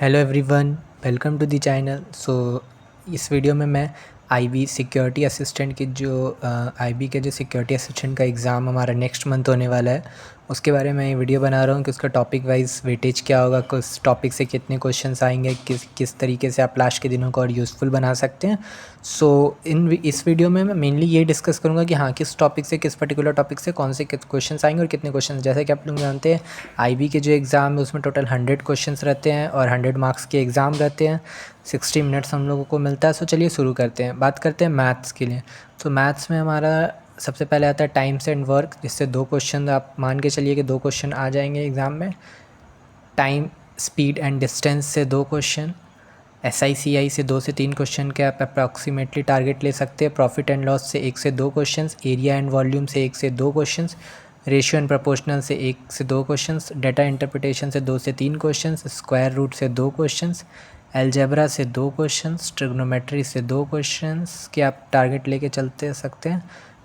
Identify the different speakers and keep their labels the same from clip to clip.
Speaker 1: Hello everyone, welcome to the channel. इस video में मैं आईबी सिक्योरिटी असिस्टेंट की आईबी के जो सिक्योरिटी असिस्टेंट का एग्ज़ाम हमारा नेक्स्ट मंथ होने वाला है उसके बारे में ये वीडियो बना रहा हूँ कि उसका टॉपिक वाइज वेटेज क्या होगा, किस टॉपिक से कितने क्वेश्चंस आएंगे, किस तरीके से आप लास्ट के दिनों को और यूज़फुल बना सकते हैं। इस वीडियो में मैं मेनली ये डिस्कस करूँगा कि हाँ, किस टॉपिक से, किस पर्टिकुलर टॉपिक से कौन से क्वेश्चंस आएंगे और कितने क्वेश्चन। जैसे कि आप लोग जानते हैं आईबी के जो एग्ज़ाम है उसमें टोटल 100 क्वेश्चंस रहते हैं और 100 मार्क्स के एग्ज़ाम रहते हैं। 60 मिनट्स हम लोगों को मिलता है। चलिए शुरू करते हैं। बात करते हैं मैथ्स के लिए। तो मैथ्स में हमारा सबसे पहले आता है टाइम्स एंड वर्क, जिससे 2 क्वेश्चन आप मान के चलिए कि 2 क्वेश्चन आ जाएंगे एग्ज़ाम में। टाइम, स्पीड एंड डिस्टेंस से 2 क्वेश्चन। SICI से 2 से 3 क्वेश्चन के आप अप्रॉक्सीमेटली टारगेट ले सकते हैं। प्रॉफिट एंड लॉस से 1 से 2 क्वेश्चंस। एरिया एंड वॉल्यूम से 1 से 2 क्वेश्चंस। रेशियो एंड प्रोपोर्शनल से 1 से 2 क्वेश्चंस। डाटा इंटरप्रिटेशन से 2 से 3 क्वेश्चंस। स्क्वायर रूट से 2 क्वेश्चंस। अलजेब्रा से 2 क्वेश्चंस। ट्रिग्नोमेट्री से 2 क्वेश्चंस के आप टारगेट लेके चलते सकते हैं।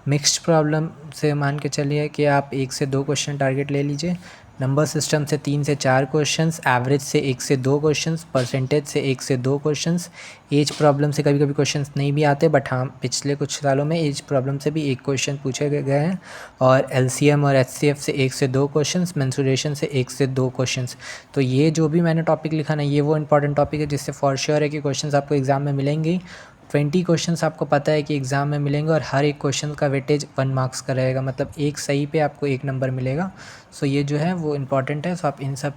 Speaker 1: मिक्स्ड प्रॉब्लम से मान के चलिए कि आप 1 से 2 क्वेश्चन टारगेट ले लीजिए। नंबर सिस्टम से 3 से 4 क्वेश्चंस। एवरेज से 1 से 2 क्वेश्चंस। परसेंटेज से 1 से 2 क्वेश्चंस। एज प्रॉब्लम से कभी कभी क्वेश्चंस नहीं भी आते, बट हाँ, पिछले कुछ सालों में एज प्रॉब्लम से भी 1 क्वेश्चन पूछे गए हैं। और LCM और HCF से 1 से 2 क्वेश्चंस। मेंसुरेशन से 1 से 2 क्वेश्चंस। तो ये जो भी मैंने टॉपिक लिखा ना, ये वो इंपॉर्टेंट टॉपिक है जिससे फॉर श्योर है कि क्वेश्चंस आपको एग्ज़ाम में मिलेंगे। 20 क्वेश्चंस आपको पता है कि एग्ज़ाम में मिलेंगे और हर एक क्वेश्चन का वेटेज 1 मार्क्स का रहेगा, मतलब एक सही पे आपको 1 नंबर मिलेगा। ये जो है वो इम्पॉर्टेंट है। आप इन सब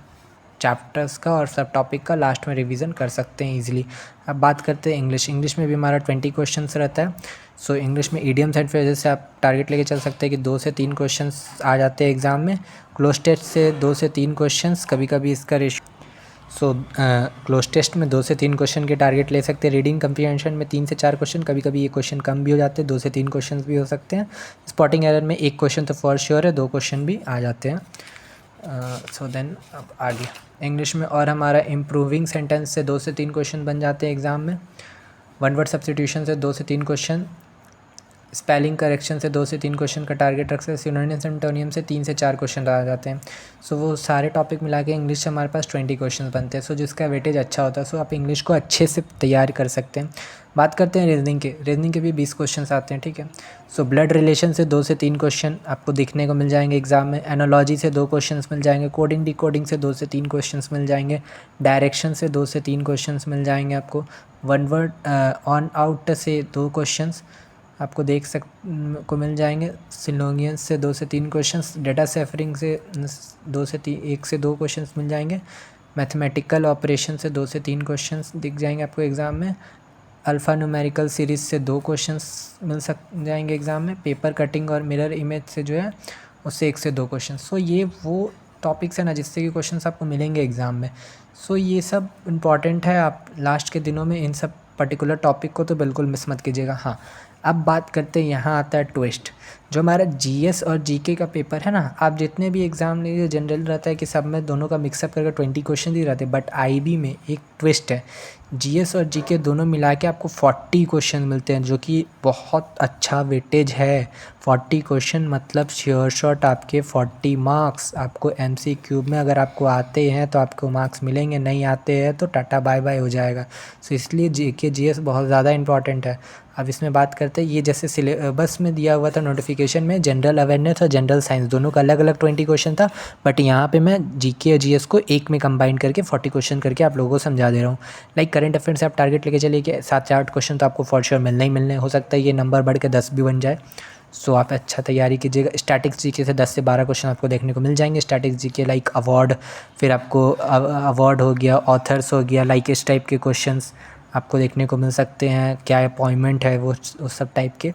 Speaker 1: चैप्टर्स का और सब टॉपिक का लास्ट में रिवीजन कर सकते हैं ईजिली। अब बात करते हैं इंग्लिश में भी हमारा 20 क्वेश्चंस रहता है। इंग्लिश में ईडियम्स एंड फ्रेजेस से आप टारगेट लेके चल सकते हैं कि 2 से 3 क्वेश्चंस आ जाते हैं एग्ज़ाम में। क्लोज टेस्ट से 2 से 3 क्वेश्चंस, कभी कभी इसका रेशियो। क्लोज टेस्ट में 2 से 3 क्वेश्चन के टारगेट ले सकते हैं। रीडिंग कम्प्रीहेंशन में 3 से 4 क्वेश्चन, कभी कभी ये क्वेश्चन कम भी हो जाते हैं, 2 से 3 क्वेश्चन भी हो सकते हैं। स्पॉटिंग एरर में 1 क्वेश्चन तो फॉर श्योर है, 2 क्वेश्चन भी आ जाते हैं। देन अब आगे इंग्लिश में और हमारा इम्प्रूविंग सेंटेंस से 2 से 3 क्वेश्चन बन जाते हैं एग्ज़ाम में। वन वर्ड सब्स्टिट्यूशन से 2 से 3 क्वेश्चन। स्पेलिंग करेक्शन से 2 से 3 क्वेश्चन का टारगेट रख सकते हैं। सिनोनिम्स एंड एंटोनियम से 3 से 4 क्वेश्चन आ जाते हैं। वो सारे टॉपिक मिला के इंग्लिश से हमारे पास 20 क्वेश्चन बनते हैं। जिसका वेटेज अच्छा होता है। आप इंग्लिश को अच्छे से तैयार कर सकते हैं। बात करते हैं रीजनिंग के भी 20 क्वेश्चन आते हैं, ठीक है। ब्लड रिलेशन से 2 से 3 क्वेश्चन आपको दिखने को मिल जाएंगे एग्जाम में। एनोलॉजी से 2 क्वेश्चन मिल जाएंगे। कोडिंग डिकोडिंग से 2 से 3 क्वेश्चन मिल जाएंगे। डायरेक्शन से 2 से 3 क्वेश्चन मिल जाएंगे आपको। वन वर्ड ऑन आउट से 2 क्वेश्चन आपको को मिल जाएंगे। सिलोगियंस से 2 से 3 क्वेश्चंस। डेटा सेफरिंग से 1 से 2 क्वेश्चंस मिल जाएंगे। मैथमेटिकल ऑपरेशन से 2 से 3 क्वेश्चंस दिख जाएंगे आपको एग्ज़ाम में। अल्फ़ा न्यूमेरिकल सीरीज़ से 2 क्वेश्चंस मिल जाएंगे एग्ज़ाम में। पेपर कटिंग और मिरर इमेज से जो है उससे 1 से 2 क्वेश्चंस। ये वो टॉपिक्स है ना जिससे कि क्वेश्चंस आपको मिलेंगे एग्ज़ाम में। ये सब इम्पॉर्टेंट है। आप लास्ट के दिनों में इन सब पर्टिकुलर टॉपिक को तो बिल्कुल मिस मत कीजिएगा। हाँ, अब बात करते हैं, यहाँ आता है ट्विस्ट। जो हमारा GS और GK का पेपर है ना, आप जितने भी एग्ज़ाम लीजिए जनरल रहता है कि सब में दोनों का मिक्सअप करके 20 क्वेश्चन ही रहते हैं, बट IB में एक ट्विस्ट है। GS और GK दोनों मिला के आपको 40 क्वेश्चन मिलते हैं, जो कि बहुत अच्छा वेटेज है। 40 क्वेश्चन मतलब श्योर शॉट आपके 40 मार्क्स। आपको MCQ में अगर आपको आते हैं तो आपको मार्क्स मिलेंगे, नहीं आते हैं तो टाटा बाय बाय हो जाएगा। इसलिए GK GS बहुत ज़्यादा इंपॉर्टेंट है। अब इसमें बात करते हैं, ये जैसे सिलेबस में दिया हुआ था नोटिफिकेशन में, जनरल अवेयरनेस और जनरल साइंस दोनों का अलग अलग 20 क्वेश्चन था, बट यहाँ पे मैं GK और GS को एक में कंबाइन करके 40 क्वेश्चन करके आप लोगों को समझा दे रहा हूँ। लाइक करंट अफेयर से आप टारगेट लेके चलिए कि 7 से 8 क्वेश्चन तो आपको फॉर श्योर मिलने ही मिलने। हो सकता है ये नंबर बढ़ के 10 भी बन जाए। आप अच्छा तैयारी कीजिएगा। स्टैटिक्स GK से 10 से 12 क्वेश्चन आपको देखने को मिल जाएंगे। स्टैटिक्स GK लाइक अवार्ड, फिर आपको अवार्ड हो गया, ऑथर्स हो गया, लाइक इस टाइप के क्वेश्चंस आपको देखने को मिल सकते हैं। क्या अपॉइंटमेंट है वो उस सब टाइप के।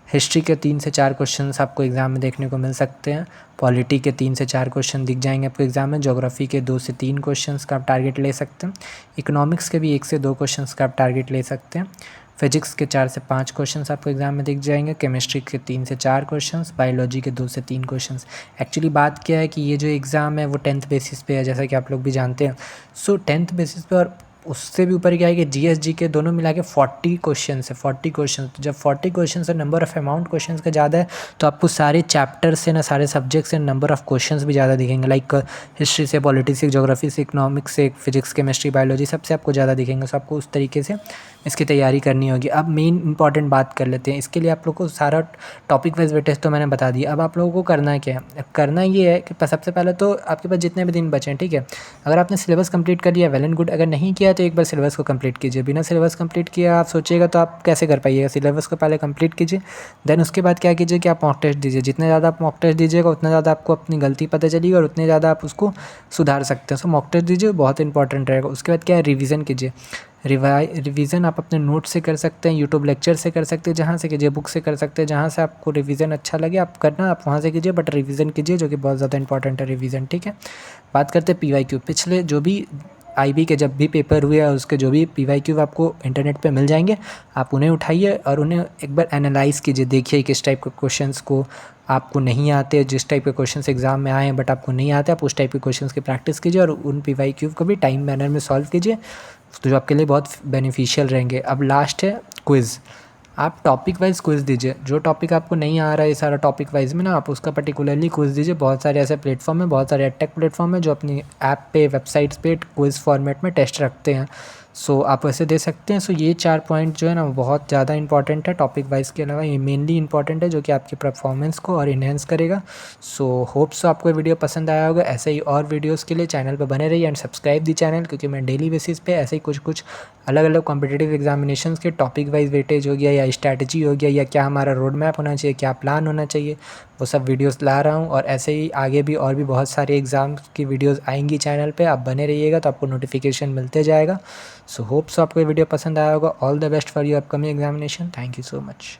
Speaker 1: हिस्ट्री के 3 से 4 क्वेश्चंस आपको एग्ज़ाम में देखने को मिल सकते हैं। पॉलिटी के 3 से 4 क्वेश्चन दिख जाएंगे आपको एग्ज़ाम में। ज्योग्राफी के 2 से 3 क्वेश्चंस का आप टारगेट ले सकते हैं। इकोनॉमिक्स के भी 1 से 2 क्वेश्चंस का आप टारगेट ले सकते हैं। फिजिक्स के 4 से 5 क्वेश्चंस आपको एग्ज़ाम में दिख जाएंगे। केमिस्ट्री के 3 से 4 क्वेश्चंस। बायोलॉजी के 2 से 3 क्वेश्चंस। एक्चुअली बात क्या है कि ये जो एग्ज़ाम है वो 10th बेसिस पे है, जैसा कि आप लोग भी जानते हैं। 10th बेसिस पे और उससे भी ऊपर क्या है कि जीएस जीके दोनों मिला के 40 क्वेश्चन है, 40 क्वेश्चन। तो जब 40 क्वेश्चन से नंबर ऑफ़ अमाउंट क्वेश्चन का ज़्यादा है तो आपको सारे चैप्टर से ना, सारे सब्जेक्ट से नंबर ऑफ़ क्वेश्चन भी ज़्यादा दिखेंगे। लाइक हिस्ट्री से, पॉलिटिक्स से, ज्योग्राफी से, इकोनॉमिक्स से, फिजिक्स, केमिस्ट्री, बायोलॉजी, सबसे आपको ज़्यादा दिखेंगे। सो आपको उस तरीके से इसकी तैयारी करनी होगी। अब मेन इंपॉर्टेंट बात कर लेते हैं। इसके लिए आप लोग को सारा टॉपिक वाइज वेटेज तो मैंने बता दिया। अब आप लोगों को करना क्या है? करना ये है कि सबसे पहले तो आपके पास जितने भी दिन बचे हैं, ठीक है, अगर आपने सिलेबस कंप्लीट कर लिया वेल एंड गुड, अगर नहीं किया तो एक बार सिलेबस को कंप्लीट कीजिए। बिना सिलेबस कंप्लीट किया आप सोचिएगा तो आप कैसे कर पाइएगा? सिलेबस को पहले कंप्लीट कीजिए, देन उसके बाद क्या कीजिए कि आप मॉक टेस्ट दीजिए। जितने ज़्यादा आप मॉक टेस्ट दीजिएगा उतना ज़्यादा आपको अपनी गलती पता चलेगी और उतने ज़्यादा आप उसको सुधार सकते हैं। सो मॉक टेस्ट दीजिए, बहुत इंपॉर्टेंट रहेगा। उसके बाद क्या है, रिवीजन कीजिए। रिवीजन आप अपने नोट से कर सकते हैं, यूट्यूब लेक्चर से कर सकते हैं, जहाँ से कीजिए, बुक से कर सकते हैं, जहाँ से आपको रिवीजन अच्छा लगे आप करना, आप वहाँ से कीजिए, बट रिवीजन कीजिए, जो कि बहुत ज़्यादा इंपॉर्टेंट है रिवीजन, ठीक है। बात करते हैं पीवाईक्यू। पिछले जो भी आईबी के जब भी पेपर हुए और उसके जो भी पीवाईक्यू आपको इंटरनेट पे मिल जाएंगे, आप उन्हें उठाइए और उन्हें एक बार एनालाइज़ कीजिए। देखिए किस टाइप के क्वेश्चंस को आपको नहीं आते, जिस टाइप के क्वेश्चंस एग्जाम में आए हैं बट आपको नहीं आते, आप उस टाइप के क्वेश्चंस की प्रैक्टिस कीजिए और उन पीवाईक्यू को भी टाइम मैनर में सॉल्व कीजिए, तो जो आपके लिए बहुत बेनिफिशियल रहेंगे। अब लास्ट है क्विज़। आप टॉपिक वाइज क्विज़ दीजिए। जो टॉपिक आपको नहीं आ रहा है ये सारा टॉपिक वाइज में ना, आप उसका पर्टिकुलरली क्विज़ दीजिए। बहुत सारे ऐसे प्लेटफॉर्म हैं, बहुत सारे एडटेक प्लेटफॉर्म है जो अपनी ऐप पे, वेबसाइट्स पे क्विज़ फॉर्मेट में टेस्ट रखते हैं। सो आप वैसे दे सकते हैं। सो ये 4 पॉइंट जो है ना बहुत ज़्यादा इंपॉर्टेंट है टॉपिक वाइज के अलावा, ये मेनली इंपॉर्टेंट है जो कि आपकी परफॉर्मेंस को और इन्हेंस करेगा। सो होप्स आपको ये वीडियो पसंद आया होगा। ऐसे ही और वीडियोज़ के लिए चैनल पर बने रहिए एंड सब्सक्राइब दी चैनल, क्योंकि मैं डेली बेसिस पे ऐसे ही कुछ कुछ अलग अलग कॉम्पिटिटिव एग्जामिनेशंस के टॉपिक वाइज वेटेज हो गया या स्ट्रैटेजी हो गया या क्या हमारा रोड मैप होना चाहिए, क्या प्लान होना चाहिए, वो सब वीडियोस ला रहा हूँ। और ऐसे ही आगे भी और भी बहुत सारे एग्ज़ाम की वीडियोस आएंगी चैनल पे, आप बने रहिएगा तो आपको नोटिफिकेशन मिलते जाएगा। सो होप्स आपको ये वीडियो पसंद आया होगा। All the best for your upcoming examination. Thank you so much.